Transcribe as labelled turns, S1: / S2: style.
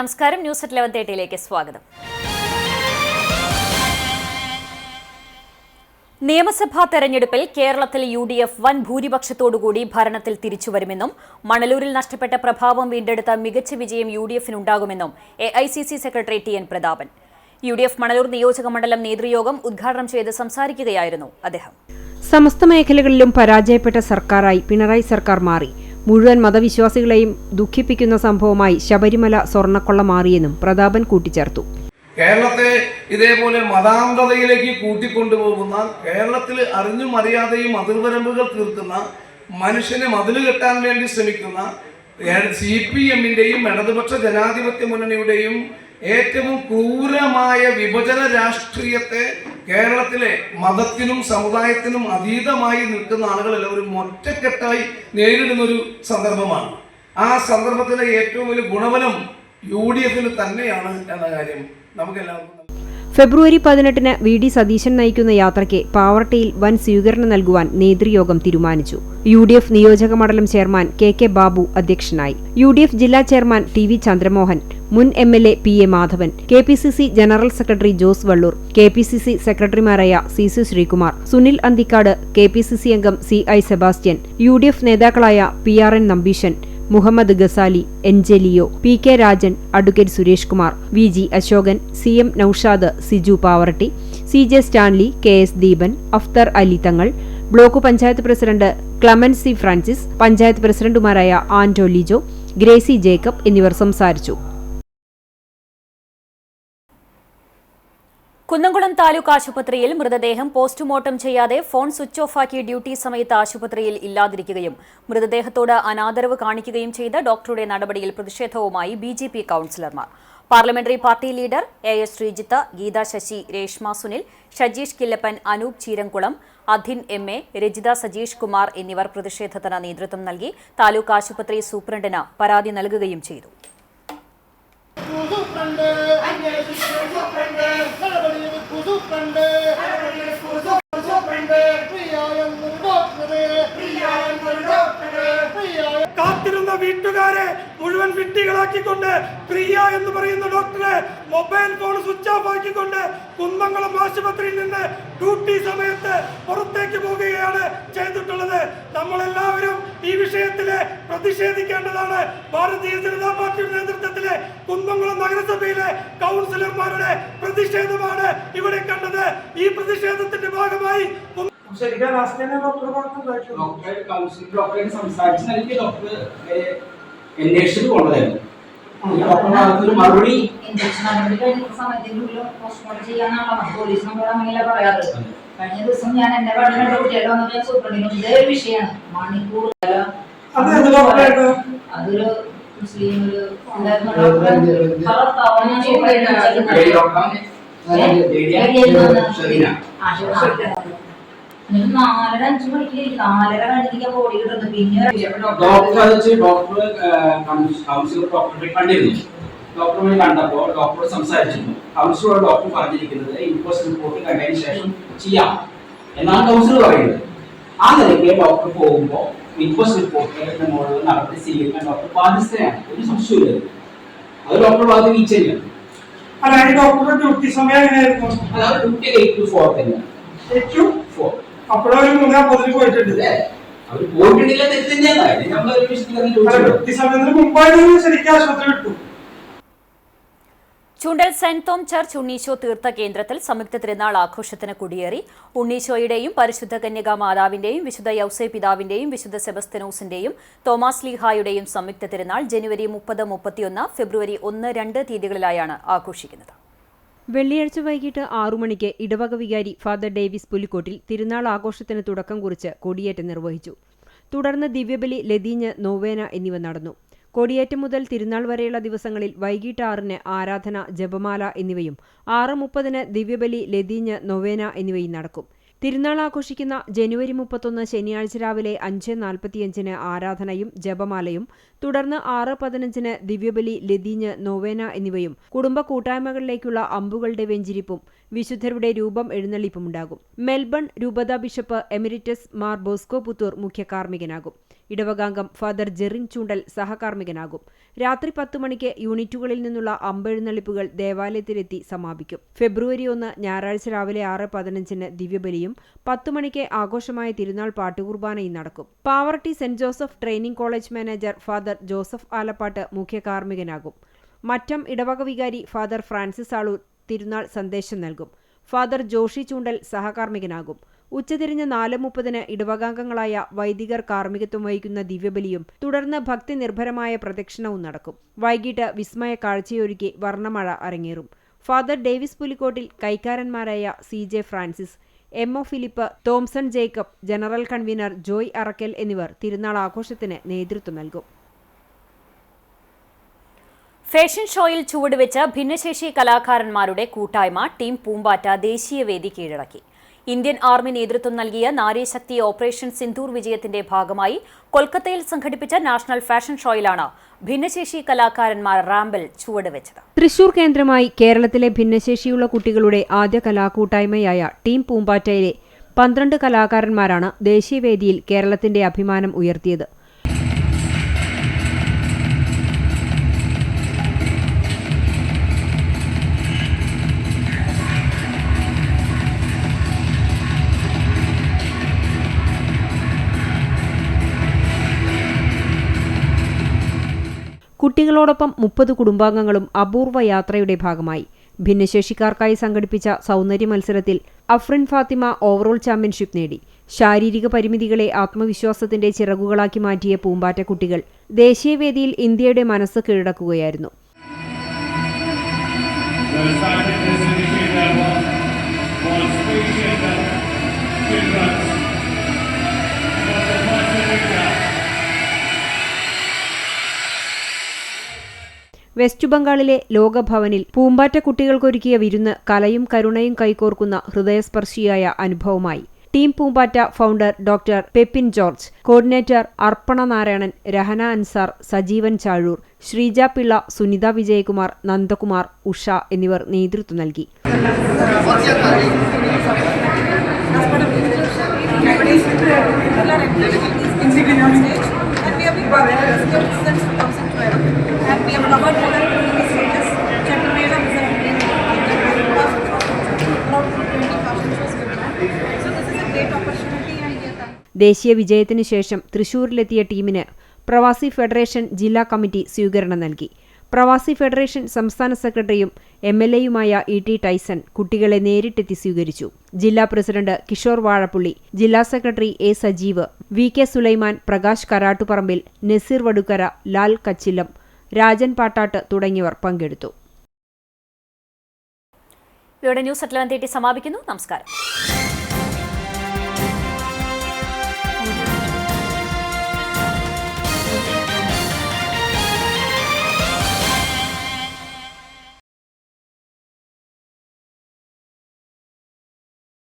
S1: നമസ്കാരം, news at 11:30 സ്വാഗതം. നിയമസഭാ തെരഞ്ഞെടുപ്പിൽ കേരളത്തിൽ UDF വൻ ഭൂരിപക്ഷത്തോടുകൂടി ഭരണത്തിൽ തിരിച്ചുവരുമെന്നും മണലൂരിൽ നഷ്ടപ്പെട്ട പ്രഭാവം വീണ്ടെടുത്ത മികച്ച വിജയം UDF-നുണ്ടാകുമെന്നും AICC secretary TN Prathapan. UDF Manalur നിയോജക മണ്ഡലം നേതൃയോഗം ഉദ്ഘാടനം ചെയ്ത് സംസാരിക്കുകയായിരുന്നു അദ്ദേഹം.
S2: സമസ്ത മേഖലകളിലും പരാജയപ്പെട്ട സർക്കാരായി പിണറായി സർക്കാർ മാറി. മുഴുവൻ മതവിശ്വാസികളെയും ദുഃഖിപ്പിക്കുന്ന സംഭവമായി ശബരിമല സ്വർണ്ണക്കൊള്ള മാറിയെന്നും പ്രതാപൻ കൂട്ടിച്ചേർത്തു.
S3: കേരളത്തെ ഇതേപോലെ മതാന്തതയിലേക്ക് കൂട്ടിക്കൊണ്ടുപോകുന്ന, കേരളത്തിൽ അറിഞ്ഞും അറിയാതെയും അതിർവരമ്പുകൾ തീർക്കുന്ന, മനുഷ്യനെ മതില് കെട്ടാൻ വേണ്ടി ശ്രമിക്കുന്ന CPM-ന്റെയും ഇടതുപക്ഷ ജനാധിപത്യ മുന്നണിയുടെയും ഏറ്റവും ക്രൂരമായ വിഭജന രാഷ്ട്രീയത്തെ കേരളത്തിലെ മതത്തിനും സമുദായത്തിനും അതീതമായി നിൽക്കുന്ന ആളുകളെല്ലാവരും ഒറ്റക്കെട്ടായി നേരിടുന്നൊരു സന്ദർഭമാണ്. ആ സന്ദർഭത്തിലെ ഏറ്റവും വലിയ ഗുണഫലം UDF-ന് തന്നെയാണ് എന്ന കാര്യം നമുക്കെല്ലാവർക്കും.
S2: ഫെബ്രുവരി 18-ന് VD സതീശൻ നയിക്കുന്ന യാത്രയ്ക്ക് പാവർട്ടിയിൽ വൻ സ്വീകരണം നൽകുവാൻ നേതൃയോഗം തീരുമാനിച്ചു. UDF നിയോജക മണ്ഡലം ചെയർമാൻ KK ബാബു അധ്യക്ഷനായി. UDF ജില്ലാ ചെയർമാൻ TV ചന്ദ്രമോഹൻ, മുൻ MLA PA Madhavan, KPCC general secretary Jose Valloor, KPCC സെക്രട്ടറിമാരായ CC ശ്രീകുമാർ, സുനിൽ അന്തിക്കാട്, KPCC അംഗം CI സെബാസ്റ്റ്യൻ, UDF നേതാക്കളായ PRN Nambeesan, Muhammad Gazali, NJ Leo, PK Rajan, advocate Suresh Kumar, VG Ashokan, CM Noushad, Siju Pavaratty, CJ Stanley, KS Deepan, Afthar Ali Thangal, block panchayat president Clemency Francis, panchayat പ്രസിഡന്റുമാരായ ആന്റോ ലിജോ, ഗ്രേസി ജേക്കബ് എന്നിവർ സംസാരിച്ചു.
S1: കുന്നംകുളം താലൂക്ക് ആശുപത്രിയിൽ മൃതദേഹം പോസ്റ്റ്മോർട്ടം ചെയ്യാതെ ഫോൺ സ്വിച്ച് ഓഫാക്കി ഡ്യൂട്ടി സമയത്ത് ആശുപത്രിയിൽ ഇല്ലാതിരിക്കുകയും മൃതദേഹത്തോട് അനാദരവ് കാണിക്കുകയും ചെയ്ത ഡോക്ടറുടെ നടപടിയിൽ പ്രതിഷേധവുമായി BJP കൌൺസിലർമാർ. Parliamentary party leader AS Sreejith, Geetha Sasi, Reshma Sunil, Shajeesh Killappan, Anoop Cheeramkulam, Adhin MA, Rajitha Sajeesh Kumar എന്നിവർ പ്രതിഷേധത്തിന് നേതൃത്വം നൽകി താലൂക്ക് ആശുപത്രി സൂപ്രണ്ടിന് പരാതി നൽകുകയും ചെയ്തു.
S4: കാത്തിരുന്ന വീട്ടുകാരെ മുഴുവൻ വിഡ്ഢികളാക്കിക്കൊണ്ട് പ്രിയ എന്ന് പറയുന്ന ഡോക്ടറെ മൊബൈൽ ഫോൺ സ്വിച്ച് ഓഫ് ആക്കിക്കൊണ്ട് കുന്നംകുളം ആശുപത്രിയിൽ നിന്ന് ഡ്യൂട്ടി സമയത്ത് പുറത്തേക്ക് പോവുകയാണ് ചെയ്തിട്ടുള്ളത്. നമ്മളെല്ലാവരും ഈ വിഷയത്തില് പ്രതിഷേധിക്കേണ്ടതാണ്. ഭാരതീയ ജനതാ പാർട്ടിയുടെ നേതൃത്വത്തിലെ കുന്നംകുളം നഗരസഭയിലെ കൗൺസിലർമാരുടെ പ്രതിഷേധമാണ് ഇവിടെ കണ്ടത്. ഈ പ്രതിഷേധത്തിന്റെ ഭാഗമായി
S5: മറുപടി കഴിഞ്ഞ ദിവസം ഞാൻ എന്റെ പഠന കുട്ടികളുടെ വന്നപ്പോൾ സൂപ്രണ്ടിനും ഇതേ വിഷയമാണ്. മണിക്കൂർ അതൊരു മുസ്ലിം ഒരു 4:05 മണിക്ക് 4:30 കഴിഞ്ഞിരിക്കാൻ ബോഡി കിട്ടുന്നു. പിന്നെ
S6: ഡോക്ടറെ കണ്ടപ്പോൾ ഡോക്ടർ സംസാരിച്ചിരുന്നു. കൗൺസിലറോട് ഡോക്ടർ പറഞ്ഞിരിക്കുന്നത് ഇൻക്വസ്റ്റ് റിപ്പോർട്ട് കണ്ടതിന് ശേഷം ചെയ്യാം എന്നാണ് കൗൺസിലർ പറയുന്നത്. ആ നിലയ്ക്ക് ഡോക്ടർ പോകുമ്പോൾ ഇൻക്വസ്റ്റ് റിപ്പോർട്ടിന്റെ മുകളിൽ നടപടി സ്വീകരിക്കാൻ ഡോക്ടർ ബാധ്യസ്ഥയാണ്. ഒരു സംശയമില്ല. അത് ഡോക്ടർ ഭാഗത്ത് വീഴ്ചയില്ല.
S4: ഡോക്ടറുടെ ഡ്യൂട്ടി സമയം എങ്ങനെയായിരുന്നു?
S6: അതായത് ഡ്യൂട്ടി 8 to 4 തന്നെയാണ്.
S4: 8 to 4. അപ്പോഴൊരു 3:50 പോയിട്ടുണ്ട്.
S6: അവർ പോയിട്ടില്ല, തെറ്റ് തന്നെയാണ്.
S4: ഡ്യൂട്ടി സമയത്തിന് മുമ്പായിരുന്നു ശരിക്കും ആശുപത്രി വിട്ടു.
S1: ചുണ്ടൽ സെന്റ് തോം ചർച്ച് ഉണ്ണീശോ തീർത്ഥ കേന്ദ്രത്തിൽ സംയുക്ത തിരുനാൾ ആഘോഷത്തിന് കൊടിയേറി. ഉണ്ണീശോയുടെയും പരിശുദ്ധ കന്യകാ മാതാവിന്റെയും വിശുദ്ധ യൗസേ പിതാവിന്റെയും വിശുദ്ധ സെബസ്ത്യനോസിന്റെയും തോമാസ് ലീഹായുടെയും സംയുക്ത തിരുനാൾ ജനുവരി 30, 31, ഫെബ്രുവരി 1, 2 തീയതികളിലായാണ് ആഘോഷിക്കുന്നത്.
S2: വെള്ളിയാഴ്ച വൈകിട്ട് 6 മണിക്ക് ഇടവക വികാരി ഫാദർ ഡേവിസ് പുലിക്കോട്ടിൽ തിരുനാൾ ആഘോഷത്തിന് തുടക്കം കുറിച്ച് കൊടിയേറ്റം നിർവഹിച്ചു. തുടർന്ന് ദിവ്യബലി, ലതീഞ്ഞ്, നോവേന എന്നിവ നടന്നു. കൊടിയേറ്റം മുതൽ തിരുനാൾ വരെയുള്ള ദിവസങ്ങളിൽ വൈകിട്ട് 6-ന് ആരാധന, ജപമാല എന്നിവയും 6:30-ന് ദിവ്യബലി, ലതീഞ്ഞ്, നൊവേന എന്നിവയും നടക്കും. തിരുനാൾ ആഘോഷിക്കുന്ന ജനുവരി 31 ശനിയാഴ്ച രാവിലെ 5:45-ന് ആരാധനയും ജപമാലയും, തുടർന്ന് 6:15-ന് ദിവ്യബലി, ലതീഞ്ഞ്, നൊവേന എന്നിവയും കുടുംബ കൂട്ടായ്മകളിലേക്കുള്ള അമ്പുകളുടെ വെഞ്ചിരിപ്പും വിശുദ്ധരുടെ രൂപം എഴുന്നള്ളിപ്പുമുണ്ടാകും. മെൽബൺ രൂപതാ bishop emeritus Mar Bosco Puthur മുഖ്യ കാർമ്മികനാകും. ഇടവകാംഗം ഫാദർ ജെറിൻ ചൂണ്ടൽ സഹകാർമ്മികനാകും. രാത്രി 10 മണിക്ക് യൂണിറ്റുകളിൽ നിന്നുള്ള അമ്പെഴുന്നള്ളിപ്പുകൾ ദേവാലയത്തിലെത്തി സമാപിക്കും. ഫെബ്രുവരി 1 ഞായറാഴ്ച രാവിലെ 6:15 ദിവ്യബലിയും 10 മണിക്ക് ആഘോഷമായ തിരുനാൾ പാട്ടുകുർബാനയും നടക്കും. Pavaratty saint Joseph training college manager father Joseph Alappatt മുഖ്യ കാർമ്മികനാകും. മറ്റം ഇടവക വികാരി ഫാദർ ഫ്രാൻസിസ് ആളൂർ തിരുനാൾ സന്ദേശം നൽകും. ഫാദർ ജോഷി ചൂണ്ടൽ സഹകാർമ്മികനാകും. ഉച്ചതിരിഞ്ഞ് 4:30 ഇടവകാംഗങ്ങളായ വൈദികർ കാർമ്മികത്വം വഹിക്കുന്ന ദിവ്യബലിയും തുടർന്ന് ഭക്തി നിർഭരമായ പ്രദക്ഷിണവും നടക്കും. വൈകിട്ട് വിസ്മയ കാഴ്ചയൊരുക്കി വർണ്ണമഴ അരങ്ങേറും. ഫാദർ ഡേവിസ് പുലിക്കോട്ടിൽ, കൈക്കാരന്മാരായ CJ Francis, MO Philip, Thomson Jacob, general convener Joy Arakkal എന്നിവർ തിരുനാൾ ആഘോഷത്തിന് നേതൃത്വം നൽകും.
S1: ഫാഷൻ ഷോയിൽ ചുവടുവെച്ച ഭിന്നശേഷി കലാകാരന്മാരുടെ കൂട്ടായ്മ ടീം പൂമ്പാറ്റ ദേശീയവേദി കീഴടക്കി. ഇന്ത്യൻ ആർമി നേതൃത്വം നൽകിയ നാരീശക്തി ഓപ്പറേഷൻ സിന്ദൂർ വിജയത്തിന്റെ ഭാഗമായി കൊൽക്കത്തയിൽ സംഘടിപ്പിച്ച നാഷണൽ ഫാഷൻ ഷോയിലാണ് ഭിന്നശേഷി കലാകാരന്മാർ റാമ്പിൽ ചുവടുവെച്ചത്.
S2: തൃശൂർ കേന്ദ്രമായി കേരളത്തിലെ ഭിന്നശേഷിയുള്ള കുട്ടികളുടെ ആദ്യ കലാകൂട്ടായ്മയായ ടീം പൂമ്പാറ്റയിലെ 12 കലാകാരന്മാരാണ് ദേശീയവേദിയിൽ കേരളത്തിന്റെ അഭിമാനം ഉയർത്തിയത്. കുട്ടികളോടൊപ്പം 30 കുടുംബാംഗങ്ങളും അപൂർവ യാത്രയുടെ ഭാഗമായി. ഭിന്നശേഷിക്കാർക്കായി സംഘടിപ്പിച്ച സൗന്ദര്യ മത്സരത്തിൽ അഫ്രിൻ ഫാത്തിമ ഓവറോൾ ചാമ്പ്യൻഷിപ്പ് നേടി. ശാരീരിക പരിമിതികളെ ആത്മവിശ്വാസത്തിന്റെ ചിറകുകളാക്കി മാറ്റിയ പൂമ്പാറ്റ കുട്ടികൾ ദേശീയവേദിയിൽ ഇന്ത്യയുടെ മനസ്സ് കീഴടക്കുകയായിരുന്നു. വെസ്റ്റ് ബംഗാളിലെ ലോകഭവനിൽ പൂമ്പാറ്റ കുട്ടികൾക്കൊരുക്കിയ വിരുന്ന് കലയും കരുണയും കൈകോർക്കുന്ന ഹൃദയസ്പർശിയായ അനുഭവമായി. Team Poombatta founder doctor Peppin George, coordinator Arppana Narayanan, Rahana Ansar, Sajeevan Chazhoor, Sreeja Pillai, Sunitha Vijayakumar, Nandakumar, Usha എന്നിവർ നേതൃത്വം നൽകി. ദേശീയ വിജയത്തിനു ശേഷം തൃശൂരിലെത്തിയ ടീമിന് പ്രവാസി ഫെഡറേഷൻ ജില്ലാ കമ്മിറ്റി സ്വീകരണം നൽകി. പ്രവാസി ഫെഡറേഷൻ സംസ്ഥാന സെക്രട്ടറിയും MLAയുമായ ET ടൈസൺ കുട്ടികളെ നേരിട്ടെത്തി സ്വീകരിച്ചു. ജില്ലാ പ്രസിഡന്റ് കിഷോർ വാഴപ്പുള്ളി, ജില്ലാ secretary A Sajeev, VK Sulaiman, Prakash Karattuparambil, Naseer Vadukkara, Lal Kachillam, Rajan Pattattu തുടങ്ങിയവർ പങ്കെടുത്തു.
S1: ഇതോടെ ന്യൂസ് അറ്റ് 11:30 സമാപിക്കുന്നു. നമസ്കാരം.